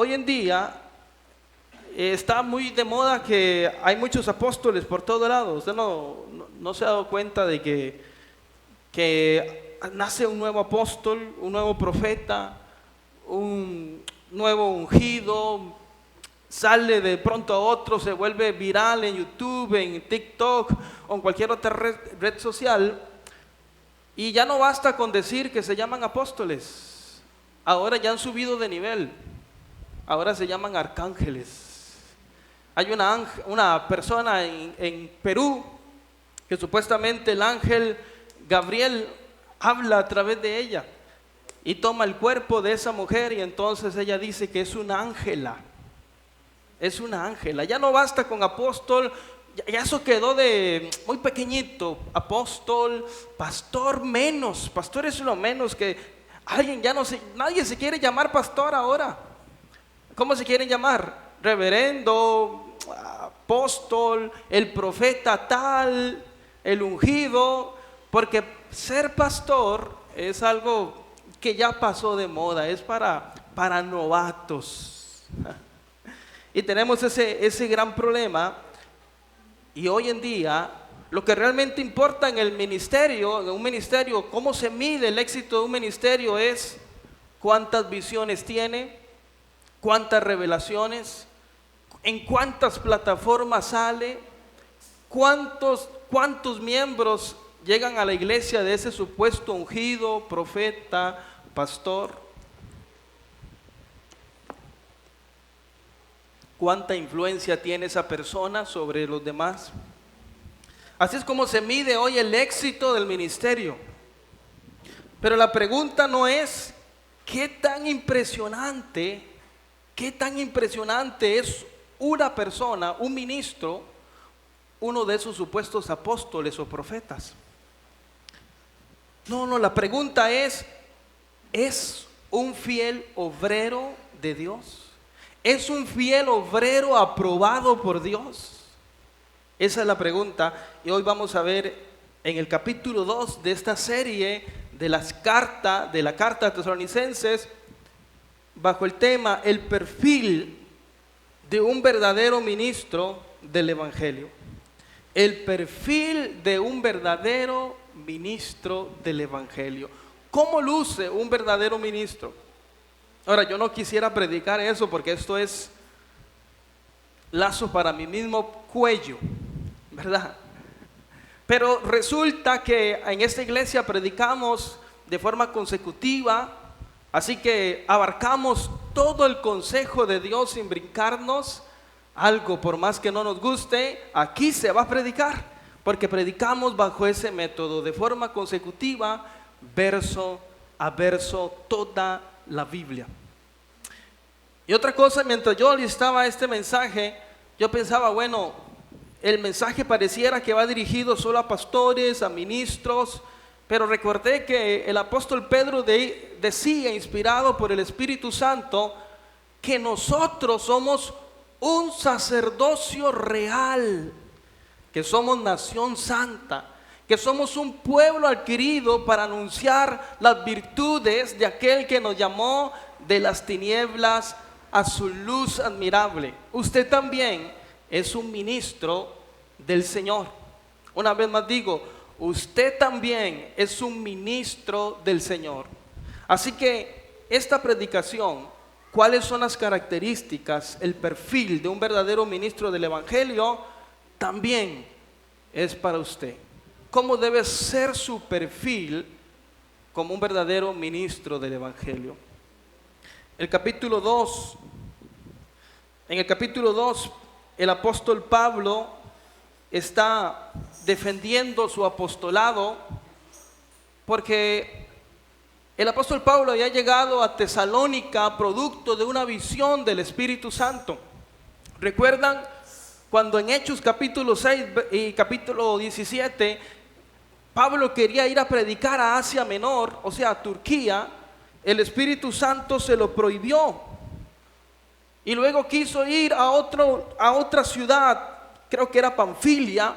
hoy en día está muy de moda que hay muchos apóstoles por todo lado. Usted no se ha dado cuenta de que nace un nuevo apóstol, un nuevo profeta, un nuevo ungido, sale de pronto a otro, se vuelve viral en YouTube, en TikTok o en cualquier otra red social, y ya no basta con decir que se llaman apóstoles. Ahora ya han subido de nivel, ahora se llaman arcángeles. Hay una persona en Perú que supuestamente el ángel Gabriel habla a través de ella y toma el cuerpo de esa mujer, y entonces ella dice que es una ángela. Es una ángela. Ya no basta con apóstol, ya eso quedó de muy pequeñito. Apóstol, pastor, menos. Pastor es lo menos que alguien ya no se, nadie se quiere llamar pastor ahora. ¿Cómo se quieren llamar? Reverendo, apóstol, el profeta tal, el ungido, porque ser pastor es algo que ya pasó de moda, es para novatos. Y tenemos ese gran problema. Y hoy en día lo que realmente importa en el ministerio, en un ministerio, cómo se mide el éxito de un ministerio, es cuántas visiones tiene, cuántas revelaciones, en cuántas plataformas sale, cuántos miembros llegan a la iglesia de ese supuesto ungido, profeta, pastor. ¿Cuánta influencia tiene esa persona sobre los demás? Así es como se mide hoy el éxito del ministerio. Pero la pregunta no es qué tan impresionante es una persona, un ministro, uno de esos supuestos apóstoles o profetas. No, la pregunta ¿es un fiel obrero de Dios? ¿Es un fiel obrero aprobado por Dios? Esa es la pregunta, y hoy vamos a ver en el capítulo 2 de esta serie de la carta a Tesalonicenses, bajo el tema el perfil de un verdadero ministro del Evangelio. El perfil de un verdadero ministro del Evangelio. ¿Cómo luce un verdadero ministro? Ahora, yo no quisiera predicar eso porque esto es lazo para mi mismo cuello, ¿verdad? Pero resulta que en esta iglesia predicamos de forma consecutiva, así que abarcamos todo el consejo de Dios sin brincarnos algo. Por más que no nos guste, aquí se va a predicar, porque predicamos bajo ese método, de forma consecutiva, verso a verso, toda la Biblia. Y otra cosa, mientras yo listaba este mensaje, yo pensaba, bueno, el mensaje pareciera que va dirigido solo a pastores, a ministros, pero recordé que el apóstol Pedro decía, inspirado por el Espíritu Santo, que nosotros somos un sacerdocio real, que somos nación santa, que somos un pueblo adquirido para anunciar las virtudes de aquel que nos llamó de las tinieblas a su luz admirable. Usted también es un ministro del Señor. Una vez más digo, usted también es un ministro del Señor. Así que esta predicación, ¿cuáles son las características, el perfil de un verdadero ministro del Evangelio? También es para usted. ¿Cómo debe ser su perfil como un verdadero ministro del Evangelio? En el capítulo 2, el apóstol Pablo está defendiendo su apostolado, porque el apóstol Pablo había llegado a Tesalónica producto de una visión del Espíritu Santo. ¿Recuerdan cuando en Hechos capítulo 6 y capítulo 17 Pablo quería ir a predicar a Asia Menor, o sea, a Turquía? El Espíritu Santo se lo prohibió. Y luego quiso ir a otra ciudad, creo que era Panfilia,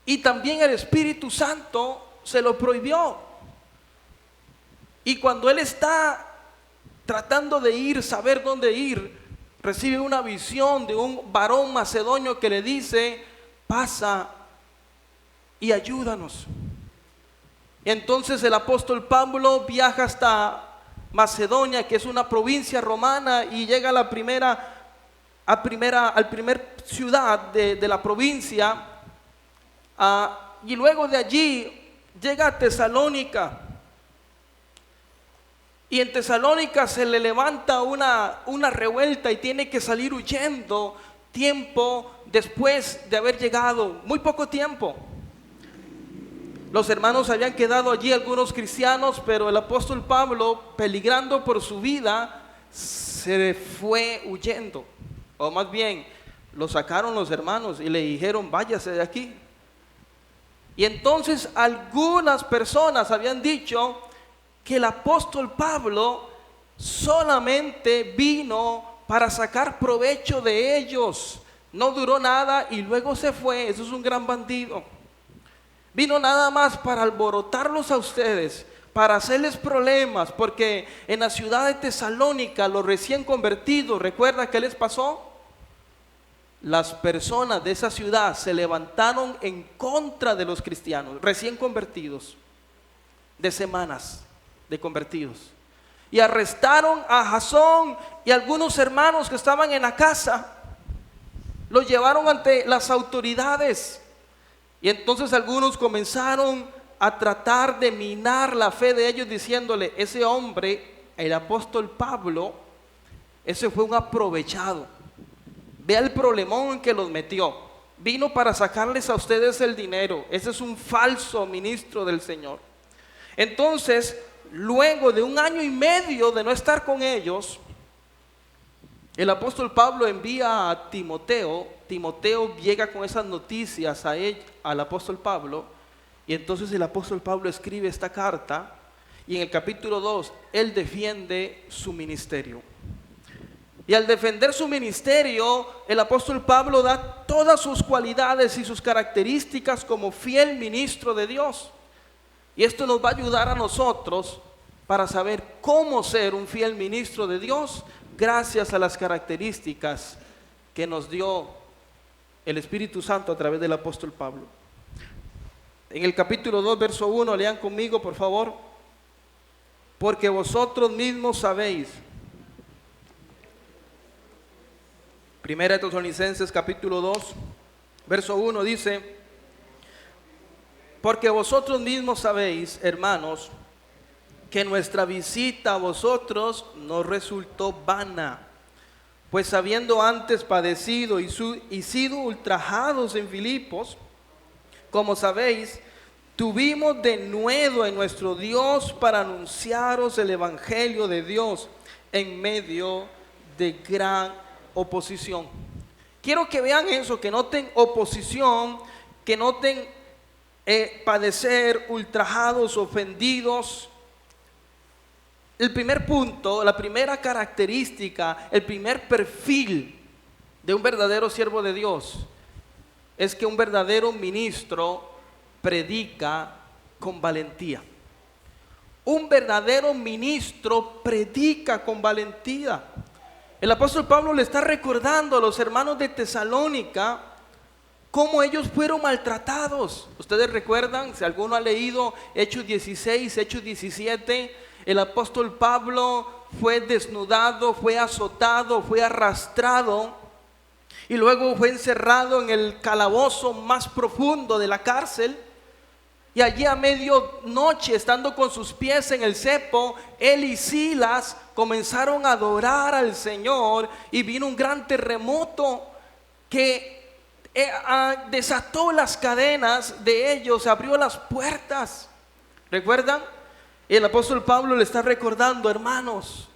y también el Espíritu Santo se lo prohibió. Y cuando él está tratando de ir, saber dónde ir, recibe una visión de un varón macedonio que le dice: pasa y ayúdanos. Y entonces el apóstol Pablo viaja hasta Macedonia, que es una provincia romana, y llega a la primera ciudad de la provincia, y luego de allí llega a Tesalónica. Y en Tesalónica se le levanta una revuelta y tiene que salir huyendo tiempo después de haber llegado, muy poco tiempo. Los hermanos habían quedado allí, algunos cristianos, pero el apóstol Pablo, peligrando por su vida, se fue huyendo. O más bien, lo sacaron los hermanos y le dijeron: váyase de aquí. Y entonces algunas personas habían dicho que el apóstol Pablo solamente vino para sacar provecho de ellos. No duró nada y luego se fue. Eso es un gran bandido. Vino nada más para alborotarlos a ustedes, para hacerles problemas, porque en la ciudad de Tesalónica los recién convertidos, ¿recuerda qué les pasó? Las personas de esa ciudad se levantaron en contra de los cristianos recién convertidos, de semanas de convertidos, y arrestaron a Jasón y algunos hermanos que estaban en la casa. Los llevaron ante las autoridades. Y entonces algunos comenzaron a tratar de minar la fe de ellos, diciéndole: ese hombre, el apóstol Pablo, ese fue un aprovechado. Vea el problemón en que los metió. Vino para sacarles a ustedes el dinero. Ese es un falso ministro del Señor. Entonces, luego de 1 año y medio de no estar con ellos, el apóstol Pablo envía a Timoteo. Timoteo llega con esas noticias al apóstol Pablo, y entonces el apóstol Pablo escribe esta carta, y en el capítulo 2 él defiende su ministerio. Y al defender su ministerio, el apóstol Pablo da todas sus cualidades y sus características como fiel ministro de Dios. Y esto nos va a ayudar a nosotros para saber cómo ser un fiel ministro de Dios, gracias a las características que nos dio el Espíritu Santo a través del apóstol Pablo. En el capítulo 2, verso 1, lean conmigo por favor. Porque vosotros mismos sabéis. Primera de Tesalonicenses capítulo 2, verso 1 dice: porque vosotros mismos sabéis, hermanos, que nuestra visita a vosotros nos resultó vana. Pues habiendo antes padecido y sido ultrajados en Filipos, como sabéis, tuvimos denuedo en nuestro Dios para anunciaros el evangelio de Dios en medio de gran oposición. Quiero que vean eso, que noten oposición, que noten padecer, ultrajados, ofendidos. El primer punto, la primera característica, el primer perfil de un verdadero siervo de Dios es que un verdadero ministro predica con valentía. Un verdadero ministro predica con valentía. El apóstol Pablo le está recordando a los hermanos de Tesalónica cómo ellos fueron maltratados. Ustedes recuerdan, si alguno ha leído Hechos 16, Hechos 17, el apóstol Pablo fue desnudado, fue azotado, fue arrastrado y luego fue encerrado en el calabozo más profundo de la cárcel. Y allí a medianoche, estando con sus pies en el cepo, él y Silas comenzaron a adorar al Señor, y vino un gran terremoto que desató las cadenas de ellos, abrió las puertas. ¿Recuerdan? El apóstol Pablo le está recordando: hermanos,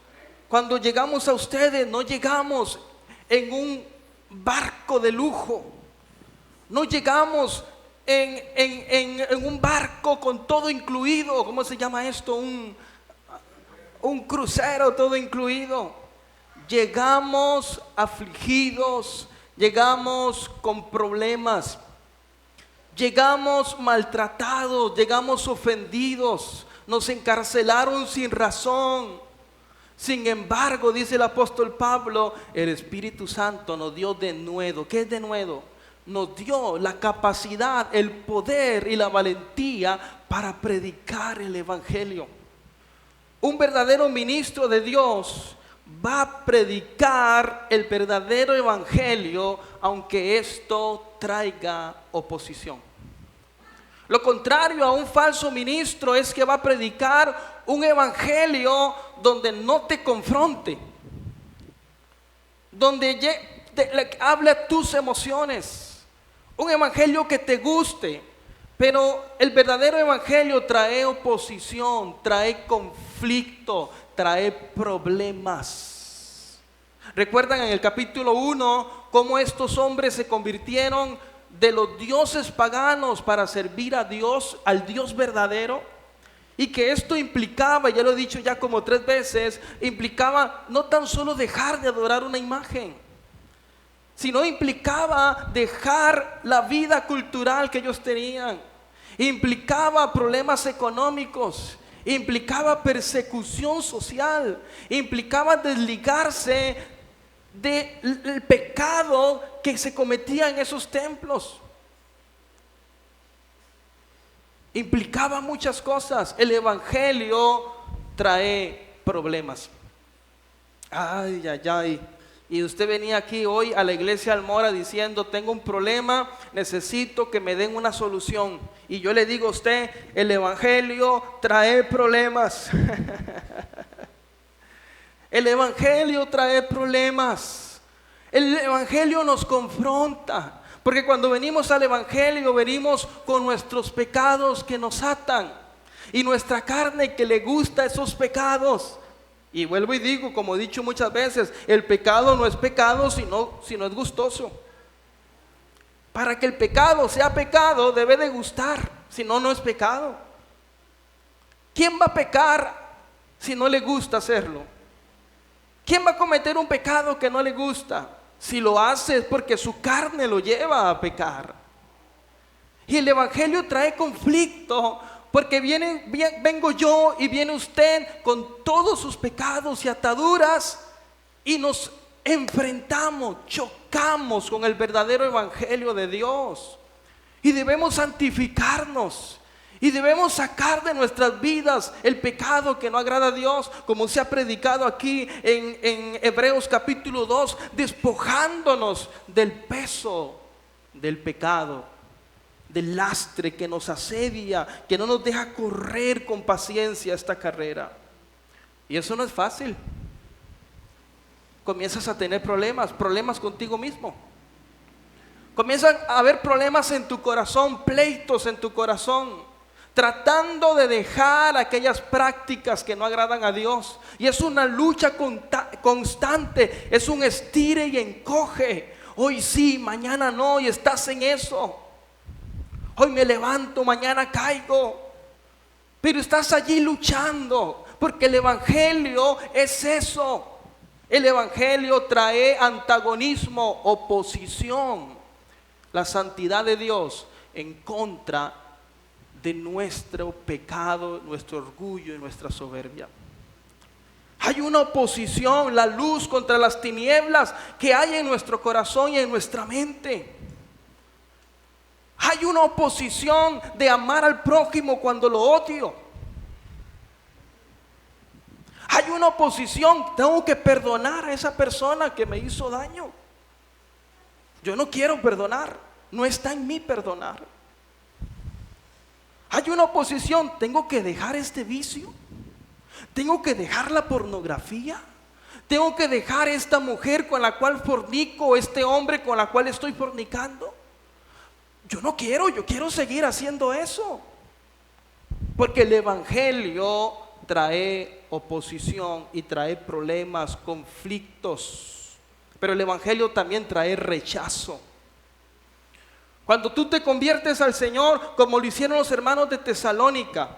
cuando llegamos a ustedes no llegamos en un barco de lujo, no llegamos en un barco con todo incluido. ¿Cómo se llama esto? Un crucero todo incluido. Llegamos afligidos, llegamos con problemas, llegamos maltratados, llegamos ofendidos, nos encarcelaron sin razón, Sin embargo, dice el apóstol Pablo, el Espíritu Santo nos dio denuedo. ¿Qué es denuedo? Nos dio la capacidad, el poder y la valentía para predicar el evangelio. Un verdadero ministro de Dios va a predicar el verdadero evangelio, aunque esto traiga oposición. Lo contrario a un falso ministro es que va a predicar un evangelio donde no te confronte, donde le hable a tus emociones, un evangelio que te guste. Pero el verdadero evangelio trae oposición, trae conflicto, trae problemas. ¿Recuerdan en el capítulo 1 cómo estos hombres se convirtieron de los dioses paganos para servir a Dios, al Dios verdadero? Y que esto implicaba, ya lo he dicho ya como 3 veces, implicaba no tan solo dejar de adorar una imagen, sino implicaba dejar la vida cultural que ellos tenían, implicaba problemas económicos, implicaba persecución social, implicaba desligarse del pecado que se cometía en esos templos. Implicaba muchas cosas. El evangelio trae problemas. Ay, ay, ay. Y usted venía aquí hoy a la iglesia Almora diciendo: tengo un problema, necesito que me den una solución. Y yo le digo a usted: el evangelio trae problemas. El evangelio trae problemas. El evangelio nos confronta, porque cuando venimos al evangelio venimos con nuestros pecados que nos atan y nuestra carne que le gusta esos pecados. Y vuelvo y digo, como he dicho muchas veces, el pecado no es pecado sino es gustoso. Para que el pecado sea pecado debe de gustar, si no, no es pecado. ¿Quién va a pecar si no le gusta hacerlo? ¿Quién va a cometer un pecado que no le gusta? Si lo hace es porque su carne lo lleva a pecar. Y el evangelio trae conflicto, porque vengo yo y viene usted con todos sus pecados y ataduras, y nos enfrentamos, chocamos con el verdadero evangelio de Dios. Y debemos santificarnos, y debemos sacar de nuestras vidas el pecado que no agrada a Dios, como se ha predicado aquí en Hebreos capítulo 2, despojándonos del peso del pecado, del lastre que nos asedia, que no nos deja correr con paciencia esta carrera. Y eso no es fácil. Comienzas a tener problemas contigo mismo. Comienzan a haber problemas en tu corazón, pleitos en tu corazón, tratando de dejar aquellas prácticas que no agradan a Dios. Y es una lucha constante, es un estire y encoge. Hoy sí, mañana no, y estás en eso. Hoy me levanto, mañana caigo. Pero estás allí luchando, porque el evangelio es eso. El evangelio trae antagonismo, oposición. La santidad de Dios en contra de nuestro pecado, nuestro orgullo y nuestra soberbia. Hay una oposición, la luz contra las tinieblas que hay en nuestro corazón y en nuestra mente. Hay una oposición de amar al prójimo cuando lo odio. Hay una oposición, tengo que perdonar a esa persona que me hizo daño. Yo no quiero perdonar, no está en mí perdonar. Hay una oposición, tengo que dejar este vicio, tengo que dejar la pornografía, tengo que dejar esta mujer con la cual fornico, este hombre con la cual estoy fornicando. Yo no quiero, yo quiero seguir haciendo eso, porque el evangelio trae oposición y trae problemas, conflictos, pero el evangelio también trae rechazo. Cuando tú te conviertes al Señor, como lo hicieron los hermanos de Tesalónica,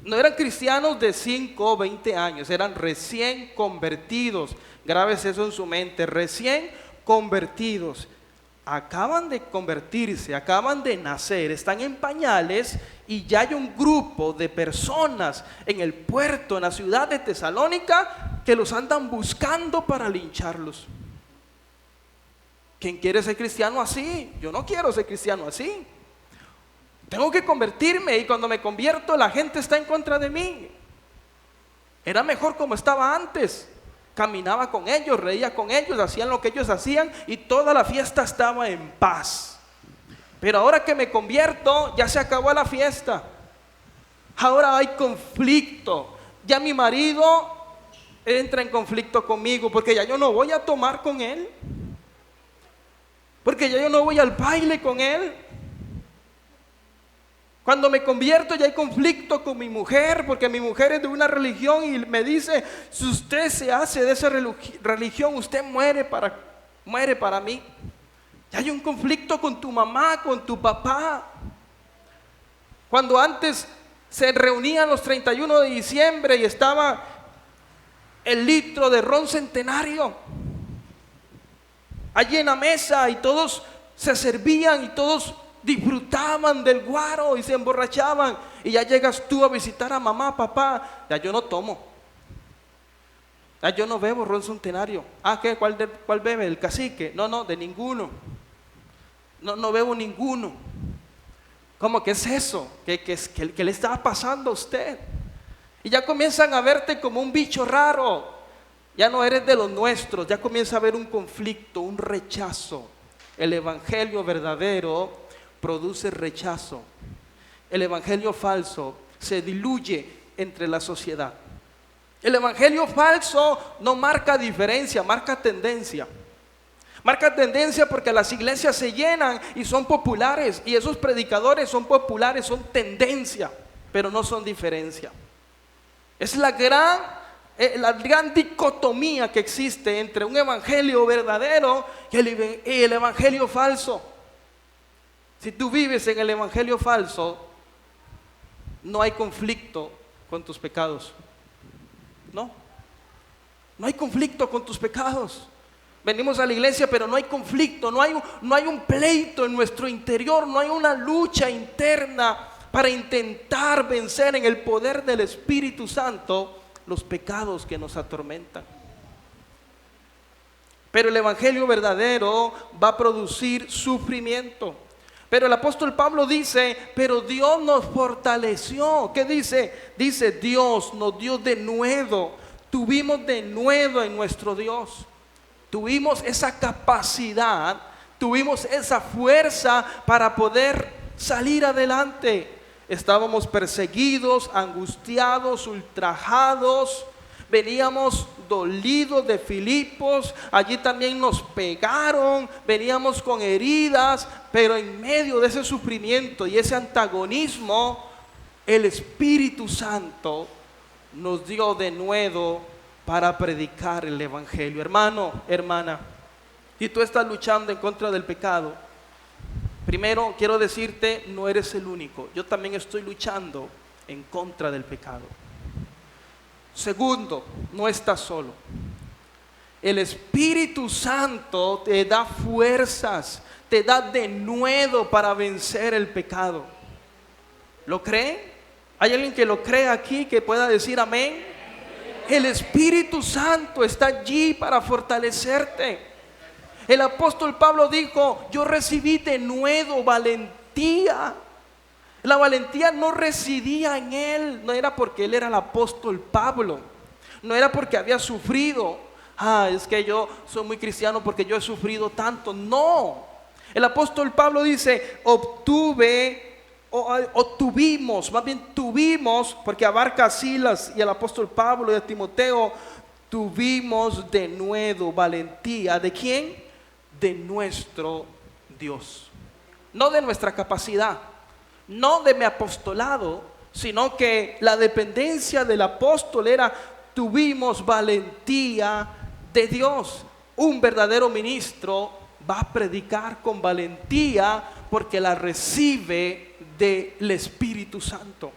no eran cristianos de 5 o 20 años, eran recién convertidos. Grábese eso en su mente, recién convertidos. Acaban de convertirse, acaban de nacer, están en pañales, y ya hay un grupo de personas en el puerto, en la ciudad de Tesalónica, que los andan buscando para lincharlos. ¿Quién quiere ser cristiano así? Yo no quiero ser cristiano así. Tengo que convertirme, y cuando me convierto la gente está en contra de mí. Era mejor como estaba antes. Caminaba con ellos, reía con ellos, hacían lo que ellos hacían y toda la fiesta estaba en paz. Pero ahora que me convierto, ya se acabó la fiesta. Ahora hay conflicto. Ya mi marido entra en conflicto conmigo porque ya yo no voy a tomar con él. Porque ya yo no voy al baile con él. Cuando me convierto ya hay conflicto con mi mujer, porque mi mujer es de una religión y me dice, si usted se hace de esa religión, usted muere para mí. Ya hay un conflicto con tu mamá, con tu papá. Cuando antes se reunían los 31 de diciembre y estaba el litro de ron Centenario allí en la mesa y todos se servían y todos disfrutaban del guaro y se emborrachaban, y ya llegas tú a visitar a mamá, papá, ya yo no tomo, ya yo no bebo ron Centenario. ¿Qué? ¿Cuál bebe? ¿El cacique? No, de ninguno. No bebo ninguno. ¿Cómo que es eso? ¿Qué le está pasando a usted? Y ya comienzan a verte como un bicho raro. Ya no eres de los nuestros. Ya comienza a haber un conflicto, un rechazo. El evangelio verdadero produce rechazo. El evangelio falso se diluye entre la sociedad. El evangelio falso no marca diferencia, marca tendencia. Marca tendencia porque las iglesias se llenan y son populares, y esos predicadores son populares, son tendencia, pero no son diferencia. Es la gran dicotomía que existe entre un evangelio verdadero y el evangelio falso. Si tú vives en el evangelio falso, no hay conflicto con tus pecados. No hay conflicto con tus pecados. Venimos a la iglesia, pero no hay conflicto, no hay un pleito en nuestro interior, no hay una lucha interna para intentar vencer en el poder del Espíritu Santo los pecados que nos atormentan. Pero el evangelio verdadero va a producir sufrimiento. Pero el apóstol Pablo dice, pero Dios nos fortaleció. ¿Qué dice? Dice, Dios nos dio de nuevo. Tuvimos de nuevo en nuestro Dios. Tuvimos esa capacidad, tuvimos esa fuerza para poder salir adelante. Estábamos perseguidos, angustiados, ultrajados. Veníamos dolidos de Filipos, allí también nos pegaron, veníamos con heridas, pero en medio de ese sufrimiento y ese antagonismo, el Espíritu Santo nos dio de nuevo para predicar el evangelio. Hermano, hermana, si tú estás luchando en contra del pecado, primero quiero decirte, no eres el único. Yo también estoy luchando en contra del pecado. Segundo, no estás solo. El Espíritu Santo te da fuerzas, te da denuedo para vencer el pecado. ¿Lo cree? ¿Hay alguien que lo cree aquí, que pueda decir amén? El Espíritu Santo está allí para fortalecerte. El apóstol Pablo dijo, yo recibí denuedo, valentía. La valentía no residía en él, no era porque él era el apóstol Pablo, no era porque había sufrido. Es que yo soy muy cristiano porque yo he sufrido tanto. No, el apóstol Pablo dice, tuvimos, porque abarca a Silas y al apóstol Pablo y a Timoteo, tuvimos de nuevo valentía. ¿De quién? De nuestro Dios. No de nuestra capacidad, no de mi apostolado, sino que la dependencia del apóstol era, tuvimos valentía de Dios. Un verdadero ministro va a predicar con valentía porque la recibe del Espíritu Santo.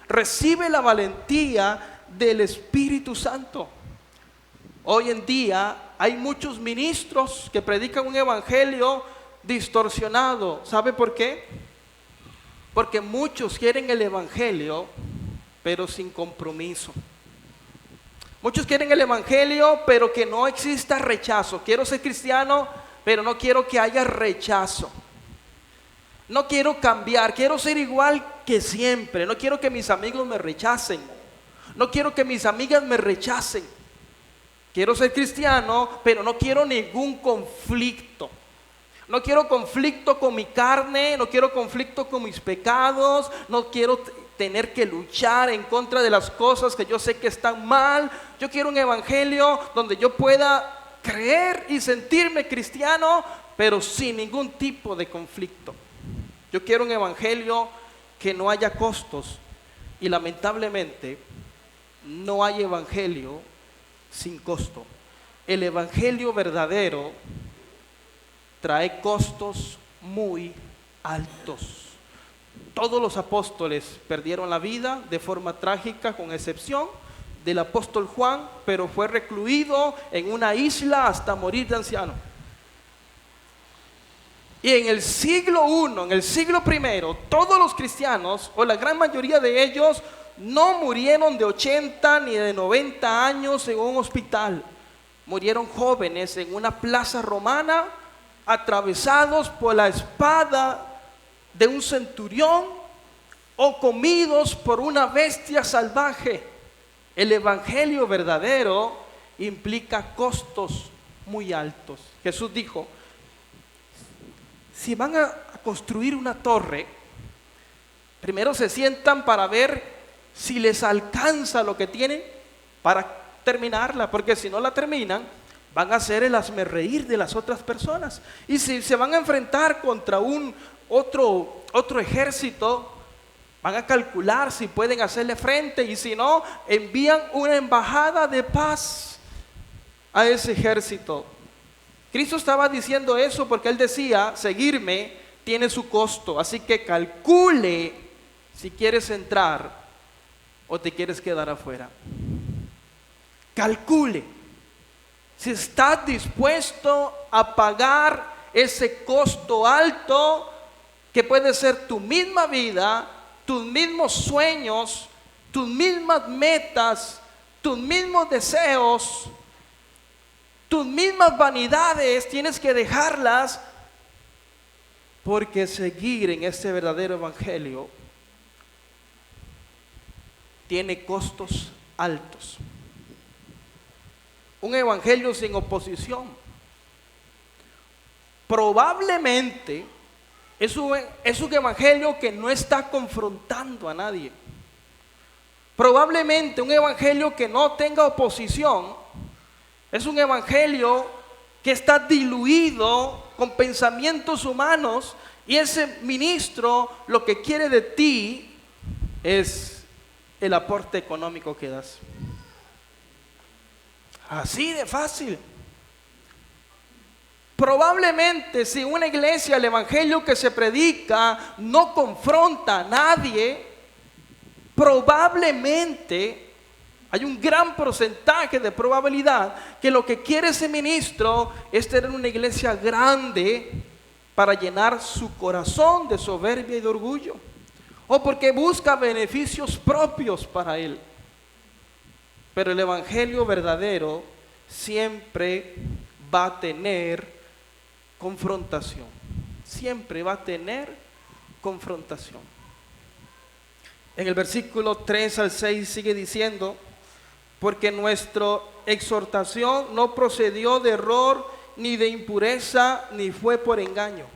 Recibe la valentía del Espíritu Santo. Hoy en día hay muchos ministros que predican un evangelio distorsionado. ¿Sabe por qué? Porque muchos quieren el evangelio, pero sin compromiso. Muchos quieren el evangelio, pero que no exista rechazo. Quiero ser cristiano, pero no quiero que haya rechazo. No quiero cambiar, quiero ser igual que siempre. No quiero que mis amigos me rechacen. No quiero que mis amigas me rechacen. Quiero ser cristiano, pero no quiero ningún conflicto. No quiero conflicto con mi carne, no quiero conflicto con mis pecados, no quiero tener que luchar en contra de las cosas que yo sé que están mal. Yo quiero un evangelio donde yo pueda creer y sentirme cristiano, pero sin ningún tipo de conflicto. Yo quiero un evangelio que no haya costos, y lamentablemente no hay evangelio sin costo. El evangelio verdadero trae costos muy altos. Todos los apóstoles perdieron la vida de forma trágica, con excepción del apóstol Juan, pero fue recluido en una isla hasta morir de anciano. Y en el siglo I, en el siglo I, todos los cristianos, o la gran mayoría de ellos, no murieron de 80 ni de 90 años en un hospital. Murieron jóvenes en una plaza romana, atravesados por la espada de un centurión o comidos por una bestia salvaje. El evangelio verdadero implica costos muy altos. Jesús dijo: si van a construir una torre, primero se sientan para ver si les alcanza lo que tienen para terminarla, porque si no la terminan, van a hacer el hazmerreír de las otras personas. Y si se van a enfrentar contra otro ejército, van a calcular si pueden hacerle frente, y si no, envían una embajada de paz a ese ejército. Cristo estaba diciendo eso porque Él decía: seguirme tiene su costo, así que calcule si quieres entrar o te quieres quedar afuera. Calcule si estás dispuesto a pagar ese costo alto, que puede ser tu misma vida, tus mismos sueños, tus mismas metas, tus mismos deseos, tus mismas vanidades. Tienes que dejarlas, porque seguir en este verdadero evangelio tiene costos altos. Un evangelio sin oposición probablemente es un evangelio que no está confrontando a nadie. Probablemente un evangelio que no tenga oposición es un evangelio que está diluido con pensamientos humanos, y ese ministro lo que quiere de ti es el aporte económico que das. Así de fácil. Probablemente si una iglesia, el evangelio que se predica no confronta a nadie, probablemente hay un gran porcentaje de probabilidad que lo que quiere ese ministro es tener una iglesia grande para llenar su corazón de soberbia y de orgullo, o porque busca beneficios propios para él. Pero el evangelio verdadero siempre va a tener confrontación. Siempre va a tener confrontación. En el versículo 3 al 6 sigue diciendo: porque nuestra exhortación no procedió de error, ni de impureza, ni fue por engaño,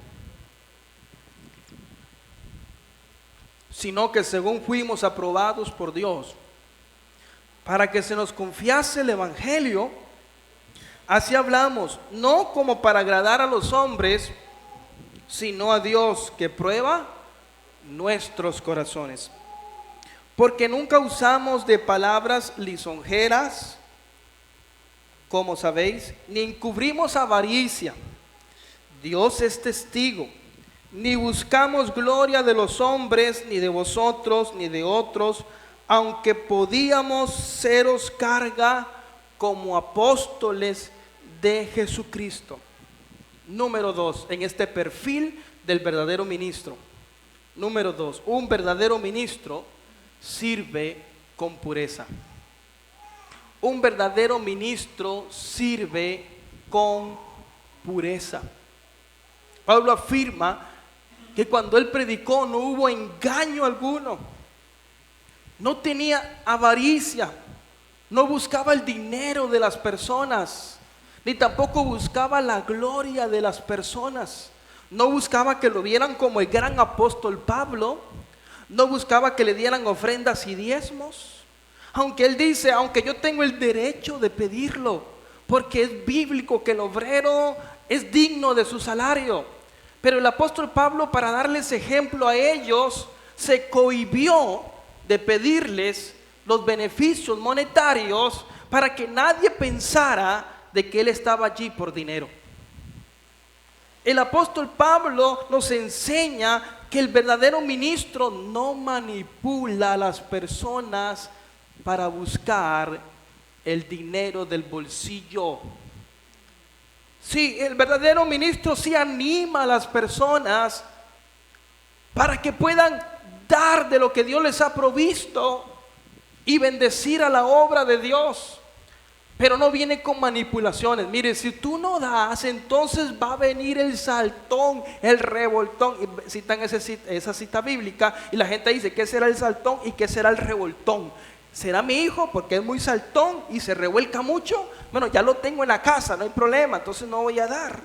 sino que según fuimos aprobados por Dios, para que se nos confiase el evangelio, así hablamos, no como para agradar a los hombres, sino a Dios que prueba nuestros corazones. Porque nunca usamos de palabras lisonjeras, como sabéis, ni encubrimos avaricia. Dios es testigo. Ni buscamos gloria de los hombres, ni de vosotros, ni de otros, aunque podíamos seros carga como apóstoles de Jesucristo. Número 2, en este perfil del verdadero ministro. Número 2, un verdadero ministro sirve con pureza. Un verdadero ministro sirve con pureza. Pablo afirma que cuando él predicó no hubo engaño alguno, no tenía avaricia, no buscaba el dinero de las personas, ni tampoco buscaba la gloria de las personas. No buscaba que lo vieran como el gran apóstol Pablo, no buscaba que le dieran ofrendas y diezmos, aunque él dice, aunque yo tengo el derecho de pedirlo, porque es bíblico que el obrero es digno de su salario. Pero el apóstol Pablo, para darles ejemplo a ellos, se cohibió de pedirles los beneficios monetarios para que nadie pensara de que él estaba allí por dinero. El apóstol Pablo nos enseña que el verdadero ministro no manipula a las personas para buscar el dinero del bolsillo. Sí, el verdadero ministro sí anima a las personas para que puedan dar de lo que Dios les ha provisto y bendecir a la obra de Dios. Pero no viene con manipulaciones. Mire, si tú no das, entonces va a venir el saltón, el revoltón. Y citan esa cita bíblica y la gente dice, ¿qué será el saltón y qué será el revoltón? ¿Será mi hijo porque es muy saltón y se revuelca mucho? Bueno, ya lo tengo en la casa, no hay problema, entonces no voy a dar.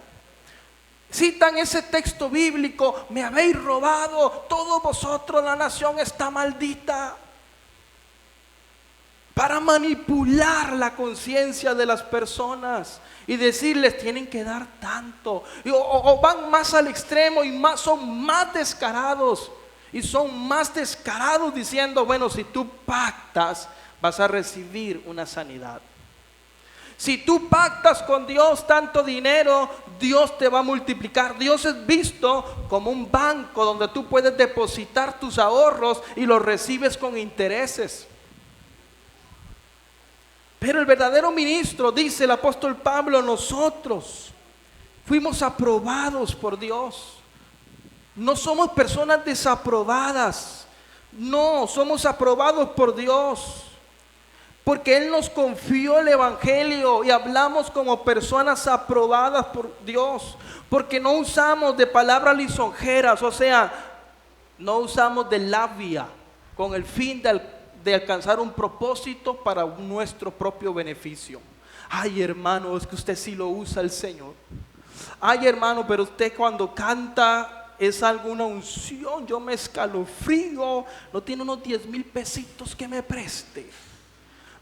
Citan ese texto bíblico, me habéis robado, todos vosotros, la nación está maldita. Para manipular la conciencia de las personas y decirles tienen que dar tanto. O van más al extremo y son más descarados. Y son más descarados diciendo, bueno, si tú pactas vas a recibir una sanidad. Si tú pactas con Dios tanto dinero, Dios te va a multiplicar. Dios es visto como un banco donde tú puedes depositar tus ahorros y los recibes con intereses. Pero el verdadero ministro, dice el apóstol Pablo, nosotros fuimos aprobados por Dios. No somos personas desaprobadas. No, somos aprobados por Dios. Porque Él nos confió el evangelio y hablamos como personas aprobadas por Dios. Porque no usamos de palabras lisonjeras, o sea, no usamos de labia con el fin de alcanzar un propósito para nuestro propio beneficio. Ay, hermano, es que usted sí lo usa el Señor. Ay, hermano, pero usted cuando canta es alguna unción, yo me escalofrío, no tiene unos 10,000 pesitos que me preste.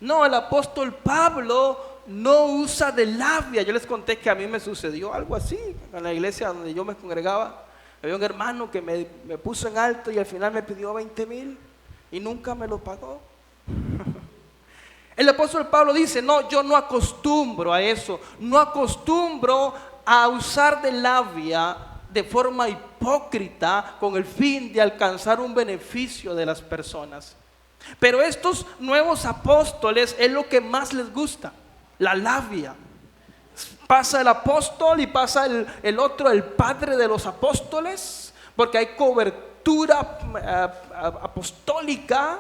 No, el apóstol Pablo no usa de labia. Yo les conté que a mí me sucedió algo así en la iglesia donde yo me congregaba. Había un hermano que me puso en alto y al final me pidió 20,000 y nunca me lo pagó. El apóstol Pablo dice, no, yo no acostumbro a eso. No acostumbro a usar de labia de forma hipócrita con el fin de alcanzar un beneficio de las personas. Pero estos nuevos apóstoles es lo que más les gusta, la labia. Pasa el apóstol y pasa el otro, el padre de los apóstoles, porque hay cobertura apostólica,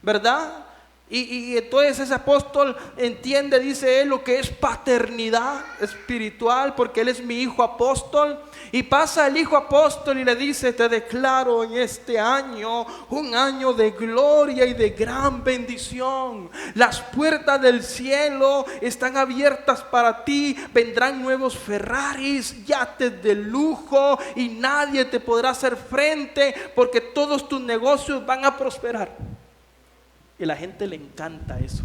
¿verdad? Y entonces ese apóstol entiende, dice él, lo que es paternidad espiritual, porque él es mi hijo apóstol. Y pasa el hijo apóstol y le dice, te declaro en este año un año de gloria y de gran bendición. Las puertas del cielo están abiertas para ti. Vendrán nuevos Ferraris, yates de lujo, y nadie te podrá hacer frente, porque todos tus negocios van a prosperar. Y a la gente le encanta eso.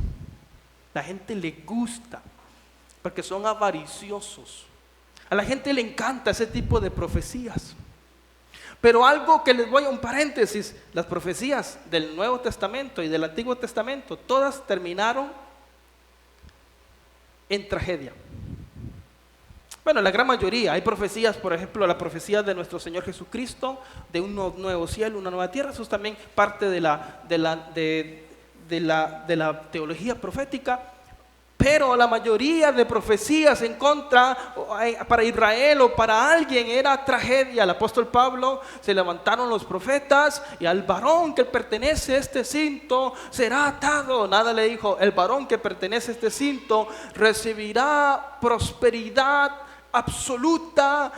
La gente le gusta, porque son avariciosos. A la gente le encanta ese tipo de profecías. Pero algo que les voy a un paréntesis, las profecías del Nuevo Testamento y del Antiguo Testamento, todas terminaron en tragedia. Bueno, la gran mayoría. Hay profecías, por ejemplo, la profecía de nuestro Señor Jesucristo, de un nuevo cielo, una nueva tierra. Eso es también parte de la teología profética. Pero la mayoría de profecías en contra para Israel o para alguien era tragedia. El apóstol Pablo, se levantaron los profetas y al varón que pertenece a este cinto será atado. Nada le dijo, el varón que pertenece a este cinto recibirá prosperidad absoluta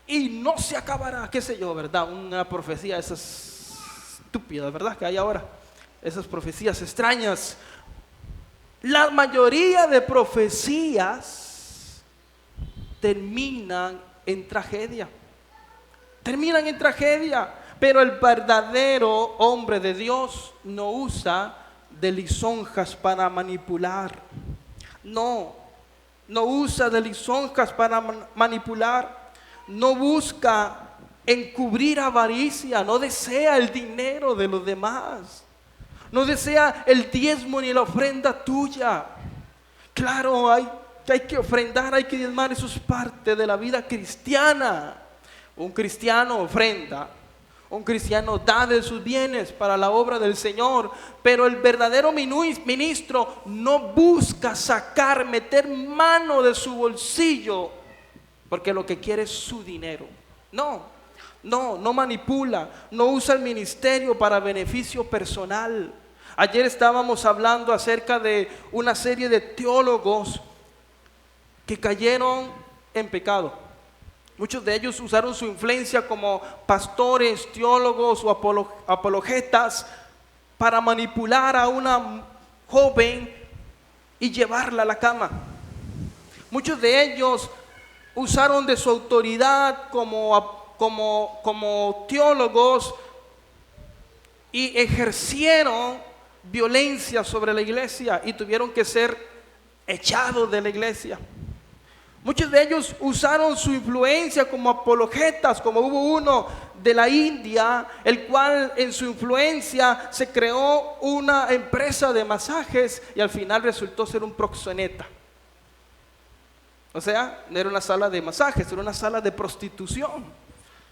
y no se acabará. Qué sé yo, ¿verdad? Una profecía esas estúpidas, ¿verdad? Que hay ahora. Esas profecías extrañas. La mayoría de profecías terminan en tragedia. Terminan en tragedia. Pero el verdadero hombre de Dios no usa de lisonjas para manipular. No usa de lisonjas para manipular. No busca encubrir avaricia. No desea el dinero de los demás. No desea el diezmo ni la ofrenda tuya. Claro, hay que ofrendar, hay que diezmar, eso es parte de la vida cristiana. Un cristiano ofrenda, un cristiano da de sus bienes para la obra del Señor, pero el verdadero ministro no busca meter mano de su bolsillo, porque lo que quiere es su dinero. No manipula, no usa el ministerio para beneficio personal. Ayer estábamos hablando acerca de una serie de teólogos que cayeron en pecado. Muchos de ellos usaron su influencia como pastores, teólogos o apologetas para manipular a una joven y llevarla a la cama. Muchos de ellos usaron de su autoridad como teólogos y ejercieron violencia sobre la iglesia y tuvieron que ser echados de la iglesia. Muchos de ellos usaron su influencia como apologetas, como hubo uno de la India, el cual en su influencia se creó una empresa de masajes y al final resultó ser un proxeneta. O sea, no era una sala de masajes, era una sala de prostitución.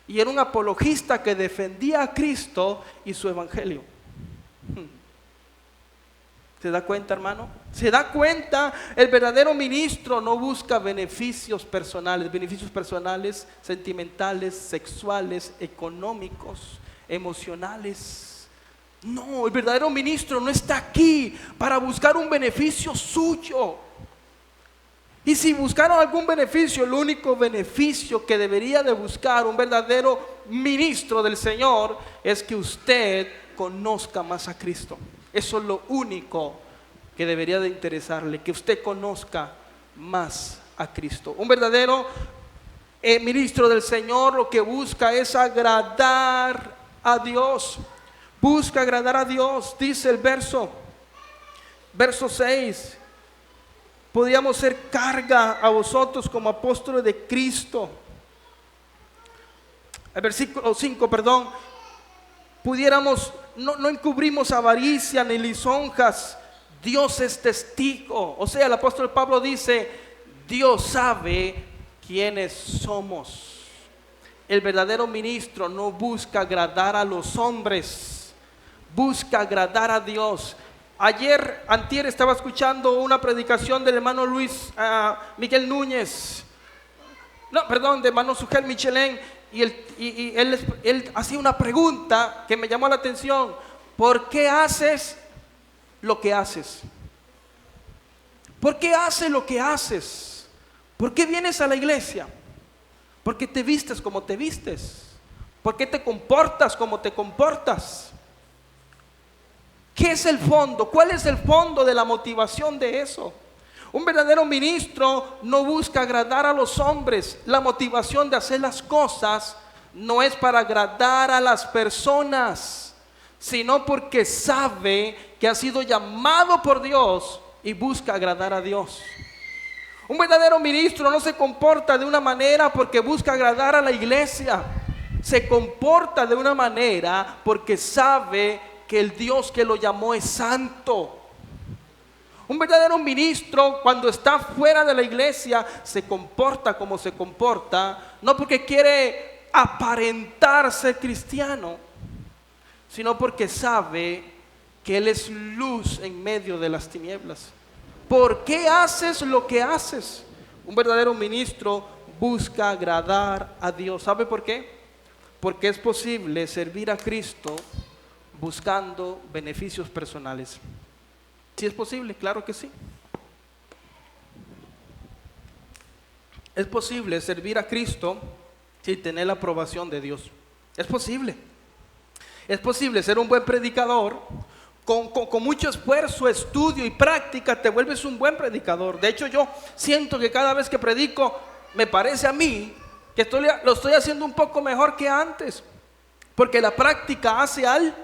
Y era un apologista que defendía a Cristo y su evangelio. ¿Se da cuenta, hermano? ¿Se da cuenta? El verdadero ministro no busca beneficios personales, sentimentales, sexuales, económicos, emocionales. No, el verdadero ministro no está aquí para buscar un beneficio suyo. Y si buscaron algún beneficio, el único beneficio que debería de buscar un verdadero ministro del Señor es que usted conozca más a Cristo. Eso es lo único que debería de interesarle, que usted conozca más a Cristo. Un verdadero ministro del Señor lo que busca es agradar a Dios. Busca agradar a Dios, dice el verso 6. Podíamos ser carga a vosotros como apóstoles de Cristo. El versículo 5, pudiéramos, no encubrimos avaricia ni lisonjas. Dios es testigo. O sea, el apóstol Pablo dice, Dios sabe quiénes somos. El verdadero ministro no busca agradar a los hombres, busca agradar a Dios. Antier estaba escuchando una predicación del hermano Miguel Núñez, de hermano Sugel Michelén, y él hacía una pregunta que me llamó la atención. ¿Por qué haces lo que haces? ¿Por qué haces lo que haces? ¿Por qué vienes a la iglesia? ¿Por qué te vistes como te vistes? ¿Por qué te comportas como te comportas? ¿Qué es el fondo? ¿Cuál es el fondo de la motivación de eso? Un verdadero ministro no busca agradar a los hombres. La motivación de hacer las cosas no es para agradar a las personas, sino porque sabe que ha sido llamado por Dios y busca agradar a Dios. Un verdadero ministro no se comporta de una manera porque busca agradar a la iglesia. Se comporta de una manera porque sabe que el Dios que lo llamó es santo. Un verdadero ministro, cuando está fuera de la iglesia, se comporta como se comporta, no porque quiere aparentar ser cristiano, sino porque sabe que Él es luz en medio de las tinieblas. ¿Por qué haces lo que haces? Un verdadero ministro busca agradar a Dios. ¿Sabe por qué? Porque es posible servir a Cristo buscando beneficios personales. ¿Sí es posible? Claro que sí. Es posible servir a Cristo sin tener la aprobación de Dios. Es posible. Es posible ser un buen predicador. Con mucho esfuerzo, estudio y práctica te vuelves un buen predicador. De hecho, yo siento que cada vez que predico, me parece a mí que lo estoy haciendo un poco mejor que antes. Porque la práctica hace al...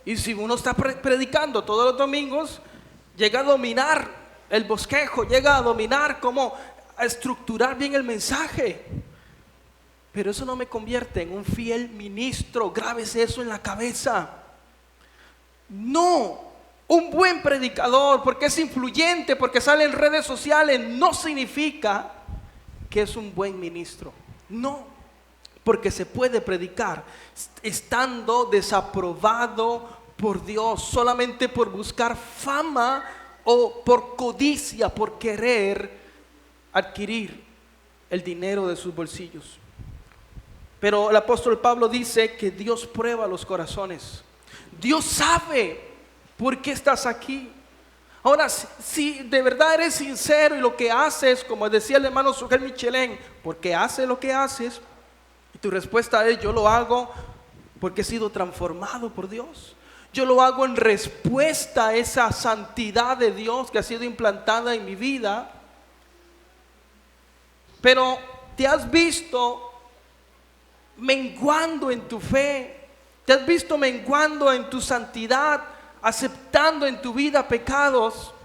Y si uno está predicando todos los domingos, llega a dominar el bosquejo, llega a dominar cómo a estructurar bien el mensaje. Pero eso no me convierte en un fiel ministro. Grábese eso en la cabeza. No, un buen predicador, porque es influyente, porque sale en redes sociales, no significa que es un buen ministro. No, porque se puede predicar estando desaprobado por Dios, solamente por buscar fama o por codicia, por querer adquirir el dinero de sus bolsillos. Pero el apóstol Pablo dice que Dios prueba los corazones. Dios sabe por qué estás aquí. Ahora, si de verdad eres sincero y lo que haces, como decía el hermano Sugel Michelén, porque haces lo que haces, y tu respuesta es: yo lo hago porque he sido transformado por Dios. Yo lo hago en respuesta a esa santidad de Dios que ha sido implantada en mi vida. Pero te has visto menguando en tu fe, te has visto menguando en tu santidad, aceptando en tu vida pecados.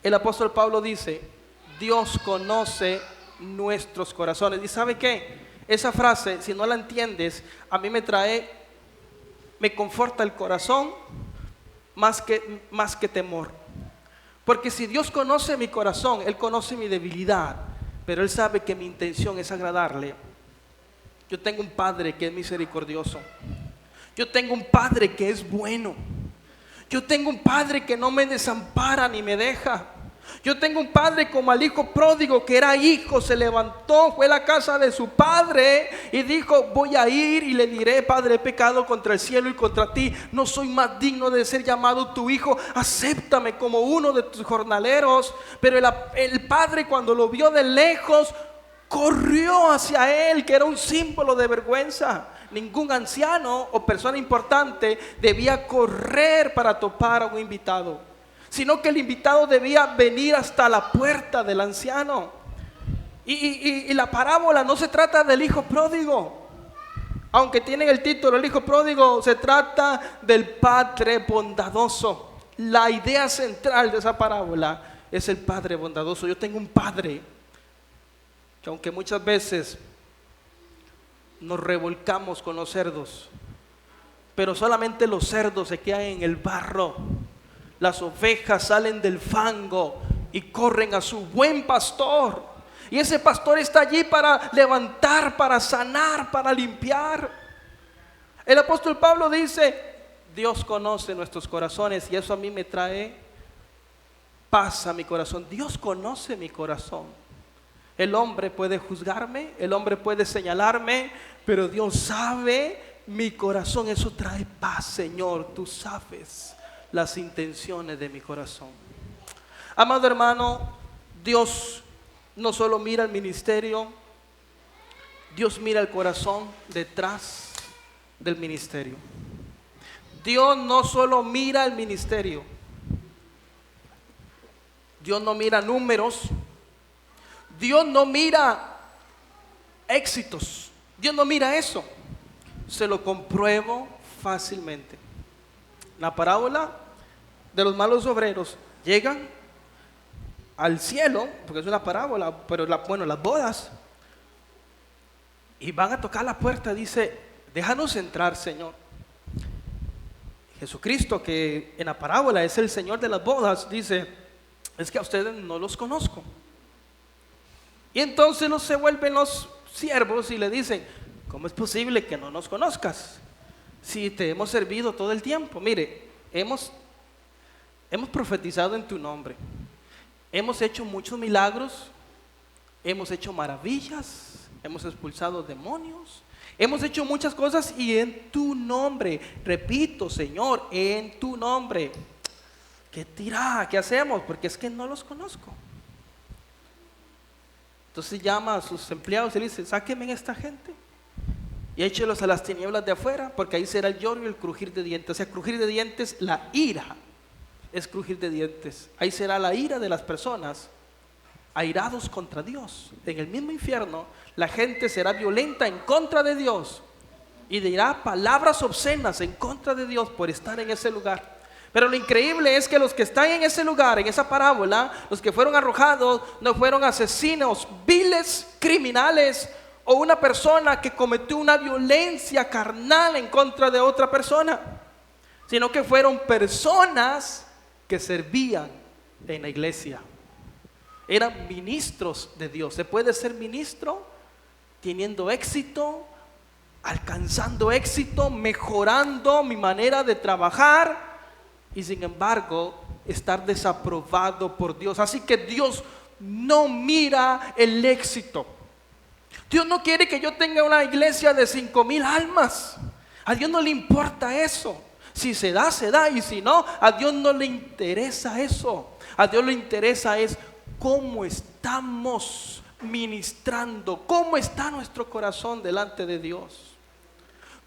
El apóstol Pablo dice: Dios conoce nuestros corazones. ¿Y sabe qué? Esa frase, si no la entiendes, a mí me conforta el corazón más que temor. Porque si Dios conoce mi corazón, Él conoce mi debilidad, pero Él sabe que mi intención es agradarle. Yo tengo un Padre que es misericordioso. Yo tengo un Padre que es bueno. Yo tengo un Padre que no me desampara ni me deja. Yo tengo un Padre como al hijo pródigo, que era hijo, se levantó, fue a la casa de su padre y dijo: voy a ir y le diré: Padre, he pecado contra el cielo y contra ti, no soy más digno de ser llamado tu hijo, acéptame como uno de tus jornaleros. Pero el padre, cuando lo vio de lejos, corrió hacia él, que era un símbolo de vergüenza. Ningún anciano o persona importante debía correr para topar a un invitado, sino que el invitado debía venir hasta la puerta del anciano. Y la parábola no se trata del hijo pródigo, aunque tienen el título el hijo pródigo. Se trata del Padre bondadoso. La idea central de esa parábola es el Padre bondadoso. Yo tengo un Padre que, aunque muchas veces nos revolcamos con los cerdos, pero solamente los cerdos se quedan en el barro. Las ovejas salen del fango y corren a su buen pastor. Y ese pastor está allí para levantar, para sanar, para limpiar. El apóstol Pablo dice: Dios conoce nuestros corazones, y eso a mí me trae paz a mi corazón. Dios conoce mi corazón. El hombre puede juzgarme, el hombre puede señalarme, pero Dios sabe mi corazón. Eso trae paz. Señor, tú sabes las intenciones de mi corazón. Amado hermano, Dios no solo mira el ministerio, Dios mira el corazón detrás del ministerio. Dios no solo mira el ministerio, Dios no mira números, Dios no mira éxitos, Dios no mira eso. Se lo compruebo fácilmente. La parábola de los malos obreros: llegan al cielo, porque es una parábola, pero las bodas, y van a tocar la puerta. Dice: déjanos entrar, Señor. Jesucristo, que en la parábola es el Señor de las bodas, dice: es que a ustedes no los conozco. Y entonces se vuelven los siervos y le dicen: ¿cómo es posible que no nos conozcas si te hemos servido todo el tiempo? Mire, hemos hemos profetizado en tu nombre, hemos hecho muchos milagros, hemos hecho maravillas, hemos expulsado demonios, hemos hecho muchas cosas y en tu nombre, repito, Señor, en tu nombre. ¿Qué dirá? ¿Qué hacemos? Porque es que no los conozco. Entonces llama a sus empleados y le dice, sáquenme a esta gente y échelos a las tinieblas de afuera, porque ahí será el lloro y el crujir de dientes. O sea, crujir de dientes, la ira es crujir de dientes. Ahí será la ira de las personas airados contra Dios. En el mismo infierno, la gente será violenta en contra de Dios y dirá palabras obscenas en contra de Dios por estar en ese lugar. Pero lo increíble es que los que están en ese lugar, en esa parábola, los que fueron arrojados, no fueron asesinos, viles, criminales, o una persona que cometió una violencia carnal en contra de otra persona, sino que fueron personas que servían en la iglesia. Eran ministros de Dios. Se puede ser ministro teniendo éxito, alcanzando éxito, mejorando mi manera de trabajar y sin embargo estar desaprobado por Dios. Así que Dios no mira el éxito. Dios no quiere que yo tenga una iglesia de 5,000 almas. A Dios no le importa eso. Si se da, se da, y si no, a Dios no le interesa eso. A Dios le interesa es cómo estamos ministrando, cómo está nuestro corazón delante de Dios,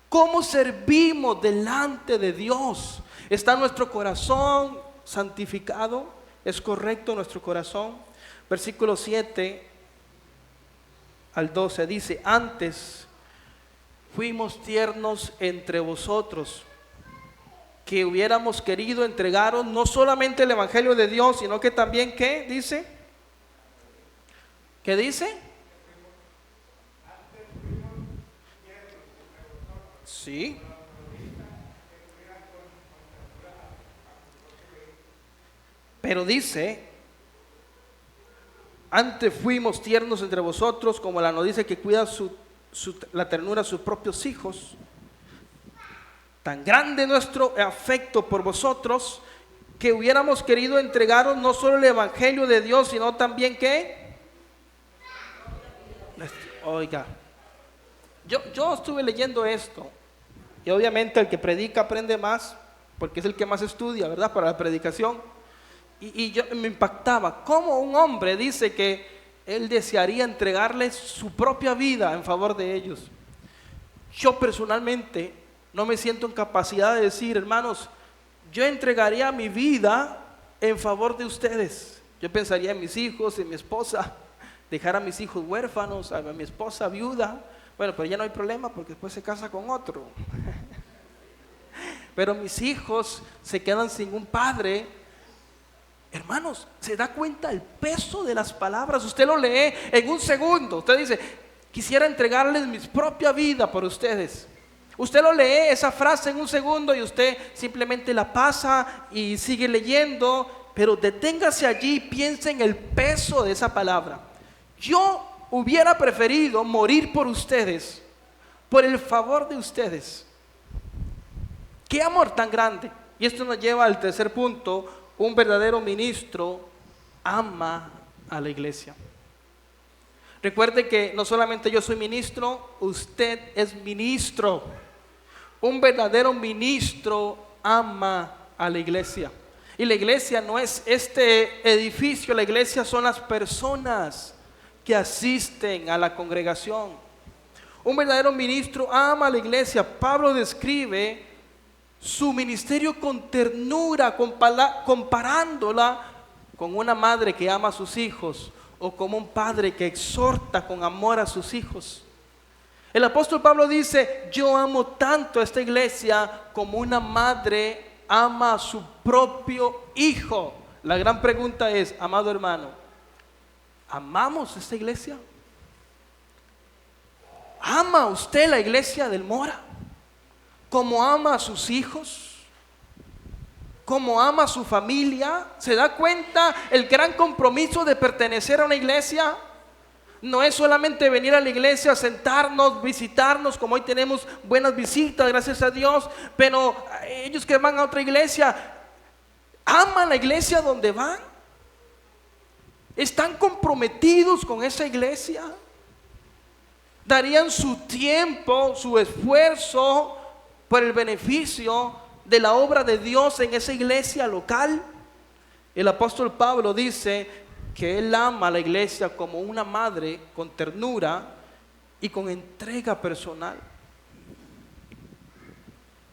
cómo servimos delante de Dios. ¿Está nuestro corazón santificado? ¿Es correcto nuestro corazón? Versículo 7 al 12 dice, antes fuimos tiernos entre vosotros, que hubiéramos querido entregaros no solamente el evangelio de Dios, sino que también, ¿qué dice? ¿Qué dice? Sí. Pero dice, antes fuimos tiernos entre vosotros, como la nodriza que cuida la ternura de sus propios hijos. Tan grande nuestro afecto por vosotros, que hubiéramos querido entregaros no solo el evangelio de Dios, sino también, ¿qué? Oiga, yo estuve leyendo esto, y obviamente el que predica aprende más, porque es el que más estudia, ¿verdad? Para la predicación. Y yo me impactaba, cómo un hombre dice que él desearía entregarles su propia vida en favor de ellos. Yo personalmente no me siento en capacidad de decir, hermanos, yo entregaría mi vida en favor de ustedes. Yo pensaría en mis hijos, en mi esposa, dejar a mis hijos huérfanos, a mi esposa viuda. Bueno, pero ya no hay problema porque después se casa con otro. Pero mis hijos se quedan sin un padre. Hermanos, ¿se da cuenta el peso de las palabras? Usted lo lee en un segundo. Usted dice, quisiera entregarles mi propia vida por ustedes. Usted lo lee esa frase en un segundo y usted simplemente la pasa y sigue leyendo, pero deténgase allí y piense en el peso de esa palabra. Yo hubiera preferido morir por ustedes, por el favor de ustedes. ¡Qué amor tan grande! Y esto nos lleva al tercer punto. Un verdadero ministro ama a la iglesia. Recuerde que no solamente yo soy ministro, usted es ministro. Un verdadero ministro ama a la iglesia. Y la iglesia no es este edificio, la iglesia son las personas que asisten a la congregación. Un verdadero ministro ama a la iglesia. Pablo describe su ministerio con ternura, comparándola con una madre que ama a sus hijos o como un padre que exhorta con amor a sus hijos. El apóstol Pablo dice, yo amo tanto a esta iglesia como una madre ama a su propio hijo. La gran pregunta es, amado hermano, ¿amamos esta iglesia? ¿Ama usted la iglesia del Mora? ¿Cómo ama a sus hijos? ¿Cómo ama a su familia? ¿Se da cuenta el gran compromiso de pertenecer a una iglesia? No es solamente venir a la iglesia, sentarnos, visitarnos, como hoy tenemos buenas visitas, gracias a Dios, pero ellos que van a otra iglesia, ¿Aman la iglesia donde van? ¿Están comprometidos con esa iglesia? ¿Darían su tiempo, su esfuerzo por el beneficio de la obra de Dios en esa iglesia local? El apóstol Pablo dice que él ama a la iglesia como una madre, con ternura y con entrega personal.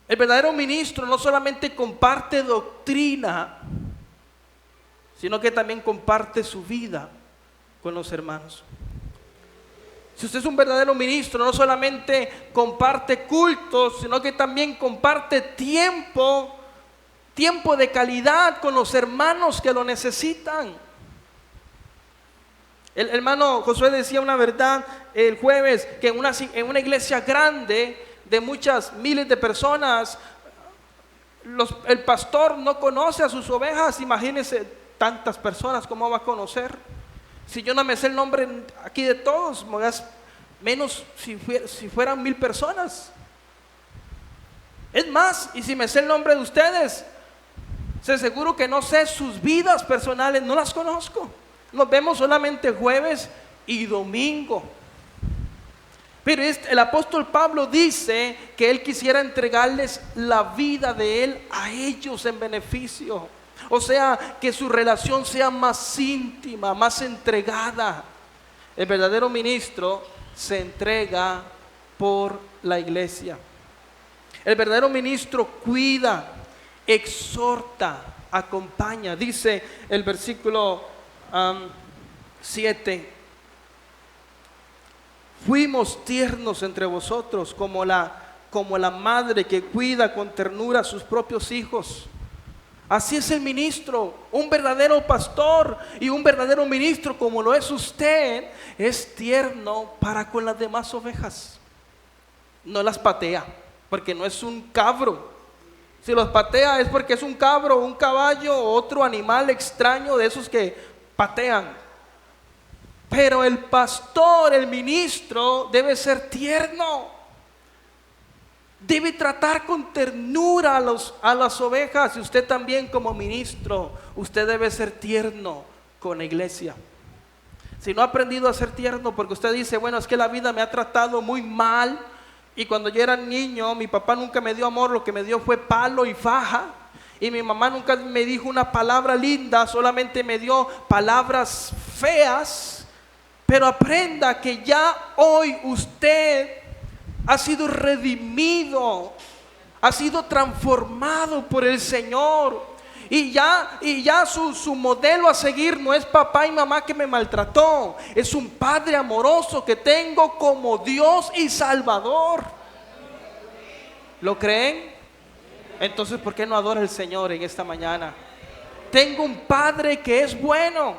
El verdadero ministro no solamente comparte doctrina, sino que también comparte su vida con los hermanos. Si usted es un verdadero ministro, no solamente comparte cultos, sino que también comparte tiempo de calidad con los hermanos que lo necesitan. El hermano Josué decía una verdad el jueves, que en una iglesia grande de muchas miles de personas, el pastor no conoce a sus ovejas. Imagínense tantas personas, ¿cómo va a conocer? Si yo no me sé el nombre aquí de todos, menos si fueran 1000 personas. Es más, y si me sé el nombre de ustedes, se seguro que no sé sus vidas personales, no las conozco. Nos vemos solamente jueves y domingo. Pero el apóstol Pablo dice que él quisiera entregarles la vida de él a ellos en beneficio. O sea, que su relación sea más íntima, más entregada. El verdadero ministro se entrega por la iglesia. El verdadero ministro cuida, exhorta, acompaña. Dice el versículo 7: fuimos tiernos entre vosotros como la madre que cuida con ternura a sus propios hijos. Así es el ministro. Un verdadero pastor y un verdadero ministro, como lo es usted, es tierno para con las demás ovejas. No las patea, porque no es un cabro. Si los patea es porque es un cabro, un caballo o otro animal extraño de esos que patean. Pero el pastor, el ministro, debe ser tierno. Debe tratar con ternura a las ovejas. Y usted también, como ministro, usted debe ser tierno con la iglesia. Si no ha aprendido a ser tierno, porque usted dice, bueno, es que la vida me ha tratado muy mal, y cuando yo era niño mi papá nunca me dio amor, lo que me dio fue palo y faja, y mi mamá nunca me dijo una palabra linda, solamente me dio palabras feas. Pero aprenda que ya hoy usted ha sido redimido, ha sido transformado por el Señor, y ya su modelo a seguir no es papá y mamá que me maltrató, es un Padre amoroso que tengo como Dios y Salvador. ¿Lo creen? Entonces, ¿por qué no adora al Señor en esta mañana? Tengo un Padre que es bueno.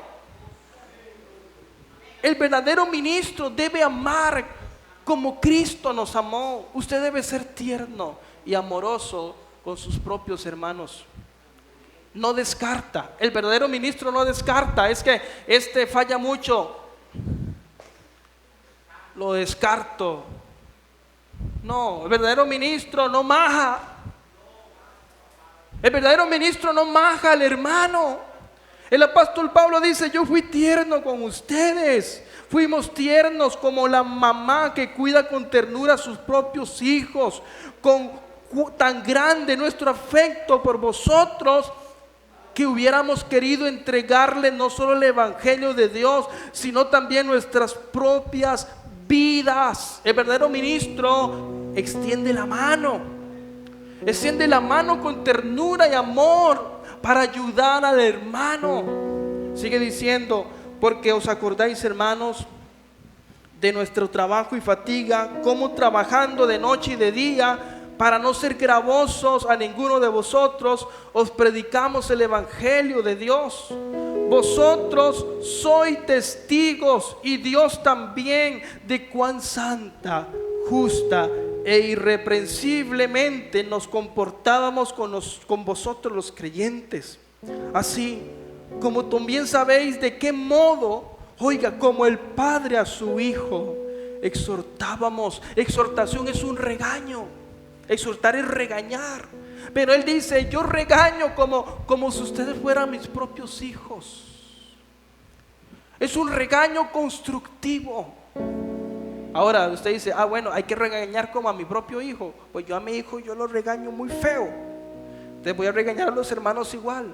El verdadero ministro debe amar como Cristo nos amó. Usted debe ser tierno y amoroso con sus propios hermanos. No descarta. El verdadero ministro no descarta. Es que este falla mucho, lo descarto. No, el verdadero ministro no maja. El verdadero ministro no maja al hermano. El apóstol Pablo dice, yo fui tierno con ustedes. Fuimos tiernos como la mamá que cuida con ternura a sus propios hijos. Tan grande nuestro afecto por vosotros, que hubiéramos querido entregarle no solo el evangelio de Dios, sino también nuestras propias vidas. El verdadero ministro extiende la mano. Extiende la mano con ternura y amor para ayudar al hermano. Sigue diciendo, porque os acordáis, hermanos, de nuestro trabajo y fatiga, como trabajando de noche y de día, para no ser gravosos a ninguno de vosotros, os predicamos el evangelio de Dios. Vosotros sois testigos, y Dios también, de cuán santa, justa e irreprensiblemente nos comportábamos con vosotros los creyentes. Así como también sabéis de qué modo, oiga, como el Padre a su Hijo, exhortábamos. Exhortación es un regaño. Exhortar es regañar. Pero Él dice, yo regaño como si ustedes fueran mis propios hijos. Es un regaño constructivo. Ahora usted dice, bueno, hay que regañar como a mi propio hijo. Pues yo a mi hijo yo lo regaño muy feo. Entonces voy a regañar a los hermanos igual.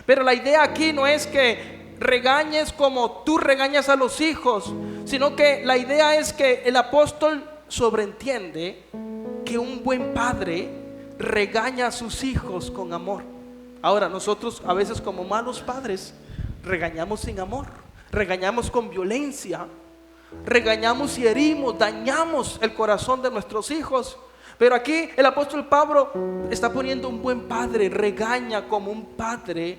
Pero la idea aquí no es que regañes como tú regañas a los hijos, sino que la idea es que el apóstol sobreentiende que un buen padre regaña a sus hijos con amor. Ahora nosotros a veces como malos padres regañamos sin amor, regañamos con violencia, regañamos y herimos, dañamos el corazón de nuestros hijos. Pero aquí el apóstol Pablo está poniendo un buen padre, regaña como un padre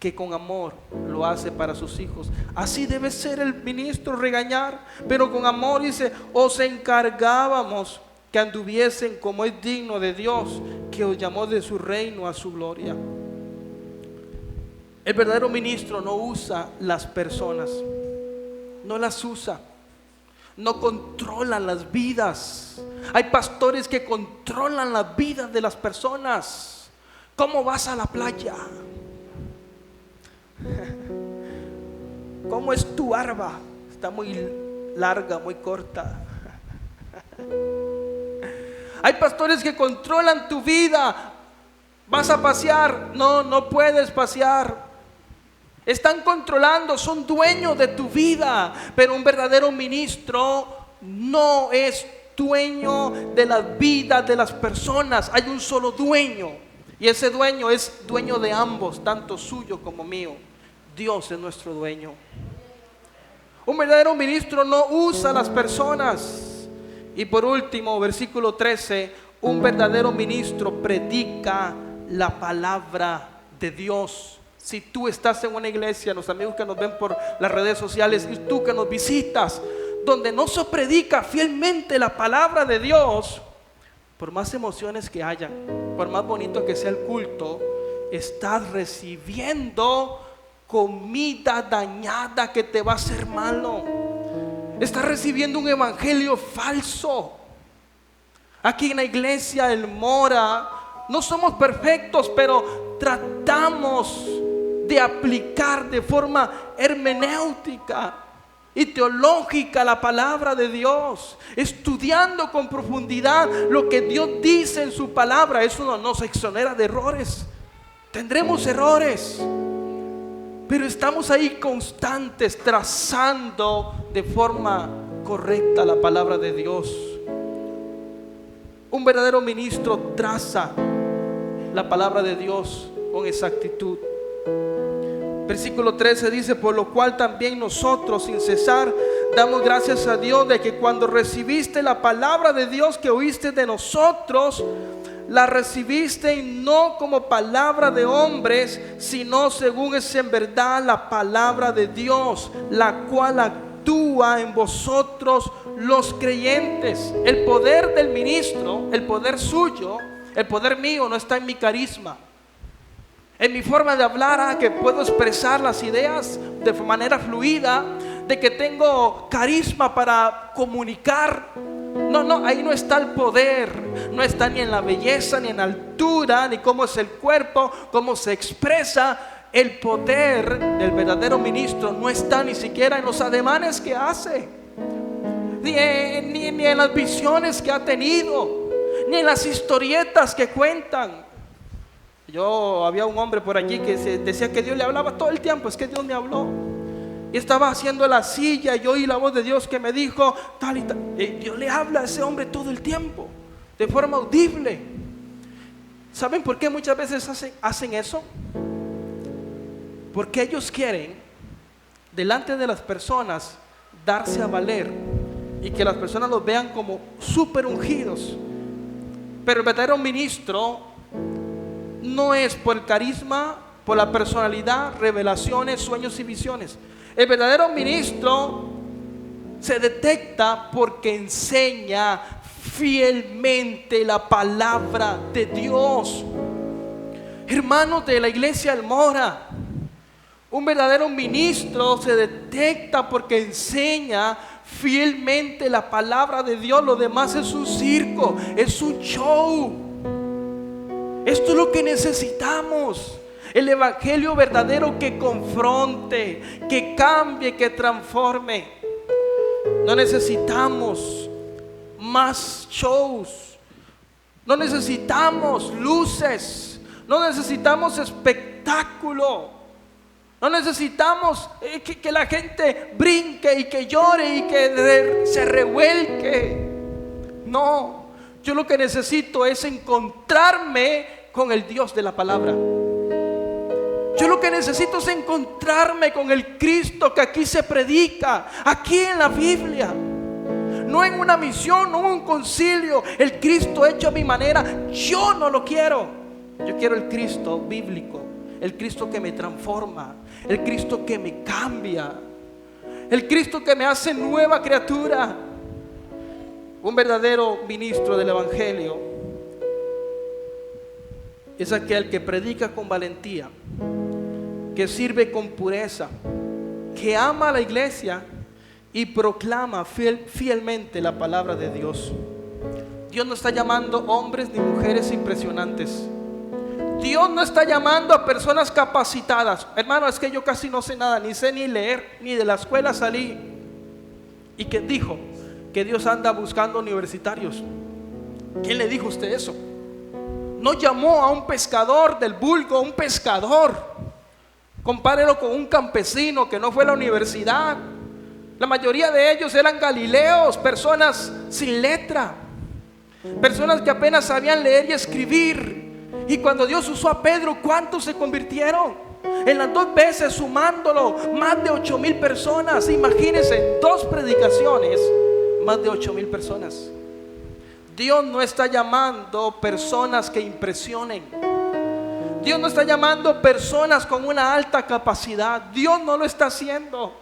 que con amor lo hace para sus hijos. Así debe ser el ministro, regañar, pero con amor. Dice, os encargábamos que anduviesen como es digno de Dios, que os llamó de su reino a su gloria. El verdadero ministro no usa las personas, no las usa, no controlan las vidas. Hay pastores que controlan las vidas de las personas. ¿Cómo vas a la playa? ¿Cómo es tu barba? Está muy larga, muy corta. Hay pastores que controlan tu vida. ¿Vas a pasear? No, no puedes pasear. Están controlando, son dueños de tu vida. Pero un verdadero ministro no es dueño de las vidas de las personas. Hay un solo dueño, y ese dueño es dueño de ambos, tanto suyo como mío. Dios es nuestro dueño. Un verdadero ministro no usa las personas. Y por último, versículo 13, un verdadero ministro predica la palabra de Dios. Si tú estás en una iglesia, los amigos que nos ven por las redes sociales y tú que nos visitas, donde no se predica fielmente la palabra de Dios, por más emociones que hayan, por más bonito que sea el culto, estás recibiendo comida dañada que te va a hacer malo. Estás recibiendo un evangelio falso. Aquí en la iglesia El Mora no somos perfectos, pero tratamos de aplicar de forma hermenéutica y teológica la palabra de Dios, estudiando con profundidad lo que Dios dice en su palabra. Eso no nos exonera de errores. Tendremos errores, pero estamos ahí constantes, trazando de forma correcta la palabra de Dios. Un verdadero ministro traza la palabra de Dios con exactitud. Versículo 13 dice, por lo cual también nosotros sin cesar damos gracias a Dios de que cuando recibiste la palabra de Dios que oíste de nosotros, la recibiste no como palabra de hombres, sino según es en verdad la palabra de Dios, la cual actúa en vosotros los creyentes. El poder del ministro, el poder suyo, el poder mío no está en mi carisma, en mi forma de hablar, que puedo expresar las ideas de manera fluida, de que tengo carisma para comunicar. No, ahí no está el poder. No está ni en la belleza, ni en la altura, ni cómo es el cuerpo, cómo se expresa. El poder del verdadero ministro no está ni siquiera en los ademanes que hace, ni en las visiones que ha tenido, ni en las historietas que cuentan. Había un hombre por aquí que decía que Dios le hablaba todo el tiempo. Es que Dios me habló. Y estaba haciendo la silla y oí la voz de Dios que me dijo tal y tal. Dios le habla a ese hombre todo el tiempo, de forma audible. ¿Saben por qué muchas veces hacen eso? Porque ellos quieren, delante de las personas, darse a valer y que las personas los vean como súper ungidos. Pero el verdadero ministro no es por el carisma, por la personalidad, revelaciones, sueños y visiones. El verdadero ministro se detecta porque enseña fielmente la palabra de Dios. Hermanos de la iglesia El Mora, un verdadero ministro se detecta porque enseña fielmente la palabra de Dios. Lo demás es un circo, es un show. Esto es lo que necesitamos. El evangelio verdadero que confronte, que cambie, que transforme. No necesitamos más shows. No necesitamos luces. No necesitamos espectáculo. No necesitamos que la gente brinque y que llore y que se revuelque. No, yo lo que necesito es encontrarme con el Dios de la palabra. Yo lo que necesito es encontrarme con el Cristo que aquí se predica, aquí en la Biblia. No en una misión, no en un concilio. El Cristo hecho a mi manera, yo no lo quiero. Yo quiero el Cristo bíblico, el Cristo que me transforma, el Cristo que me cambia, el Cristo que me hace nueva criatura. Un verdadero ministro del evangelio es aquel que predica con valentía, que sirve con pureza, que ama a la iglesia y proclama fielmente la palabra de Dios. Dios no está llamando hombres ni mujeres impresionantes. Dios no está llamando a personas capacitadas. Hermano, es que yo casi no sé nada, ni sé ni leer, ni de la escuela salí. ¿Y quién dijo que Dios anda buscando universitarios? ¿Quién le dijo a usted eso? No llamó a un pescador del vulgo, un pescador. Compárelo con un campesino que no fue a la universidad. La mayoría de ellos eran galileos, personas sin letra, personas que apenas sabían leer y escribir. Y cuando Dios usó a Pedro, ¿cuántos se convirtieron? En las 2 veces, sumándolo, más de 8,000 personas. Imagínense, en 2 predicaciones, más de 8,000 personas. Dios no está llamando personas que impresionen. Dios no está llamando personas con una alta capacidad. Dios no lo está haciendo.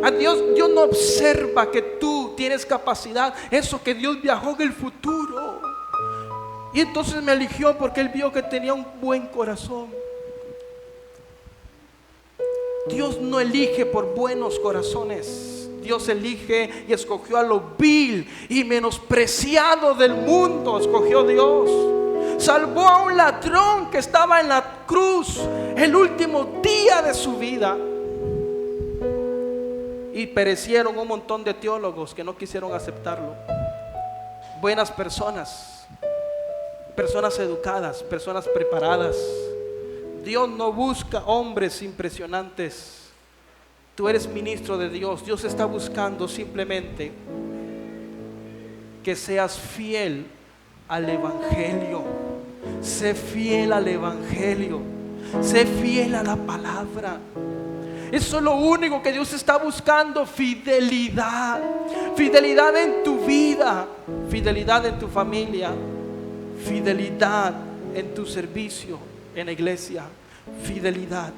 A Dios no observa que tú tienes capacidad. Eso que Dios viajó en el futuro. Y entonces me eligió porque Él vio que tenía un buen corazón. Dios no elige por buenos corazones. Dios elige y escogió a lo vil y menospreciado del mundo. Escogió Dios. Salvó a un ladrón que estaba en la cruz el último día de su vida. Y perecieron un montón de teólogos que no quisieron aceptarlo. Buenas personas, personas educadas, personas preparadas. Dios no busca hombres impresionantes. Tú eres ministro de Dios. Dios está buscando simplemente que seas fiel al evangelio. Sé fiel al evangelio. Sé fiel a la palabra. Eso es lo único que Dios está buscando. Fidelidad. Fidelidad en tu vida. Fidelidad en tu familia. Fidelidad en tu servicio en la iglesia. Fidelidad.